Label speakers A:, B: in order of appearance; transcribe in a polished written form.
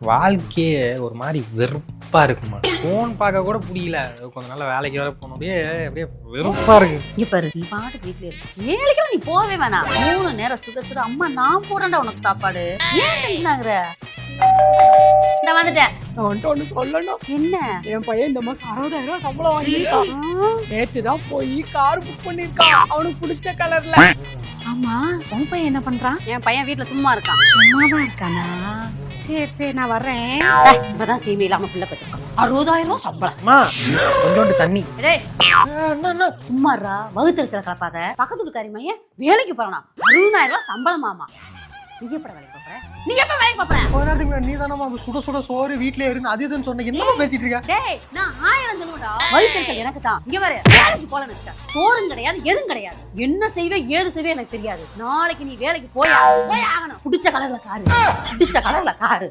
A: வாழ்க்கையே ஒரு மாதிரி வெறுப்பா இருக்குமா. போன் பார்க்க கூட புரியல. கொஞ்ச நாள் வேலைக்கு வேற போகணும். அப்படியே வெறுப்பா இருக்கு.
B: இங்க பாரு, நீ பாட்டுக்கு வீட்டுல இருக்கு. வேலைக்கெல்லாம் நீ போவே வேணாம். 3 நேரம் சுட சுட அம்மா நான் போறேன்டா உனக்கு சாப்பாடு. ஏன் டென்ஷன் ஆகுற? நான் வந்துட்டேன்.
C: நான் வந்துட்டு ஒண்ணு சொல்லணும்.
B: என்ன?
C: என் பையன் இந்த மாசம் 60,000 ரூபாய் சம்பளம் வாங்கியிருக்கான். நேற்று தான் போய் கார் புக் பண்ணிருக்கான் அவனுக்கு பிடிச்ச கலர்ல.
B: ஆமா, உன் பையன் என்ன பண்றான்? என் பையன் வீட்டுல சும்மா இருக்கான். சும்மாதான் இருக்கானா?
C: சரி நான் வர்றேன்.
B: இப்பதான் சீமை இல்லாம பிள்ளை பெற்றிருக்கான். 60,000 ரூபாய் சம்பளம்.
A: அம்மா கொஞ்சோண்டு தண்ணி.
B: டேய், சும்மாறா வகுத்தறிச்சல கலப்பாத. பக்கத்து வீட்டுக்காரி மையன் வேலைக்கு போறானா? 60,000 ரூபாய் சம்பளமாமா. நீ எப்ப வேலைக்கு போற? நீ எப்ப வேலைக்கு போற?
A: ஒரு நாளைக்கு நீ தானமா சுட சுட சோறு வீட்லயே இருந்து அது இதுன்னு சொன்ன. என்னமா பேசிட்டு இருக்க?
B: டேய், நான் 1000 சொல்லுவேன்டா. வகுத்தறிச்சல் எனக்கு தான். இங்க பாரு, வேலைக்கு போலன்னு வச்சுக்க. சோறும் கிடையாது, எதுவும் கிடையாது. என்ன செய்வே ஏது செய்வே எனக்கு தெரியாது. நாளைக்கு நீ வேலைக்கு போய் ஆகணும். பிடிச்ச கலர்ல காரு.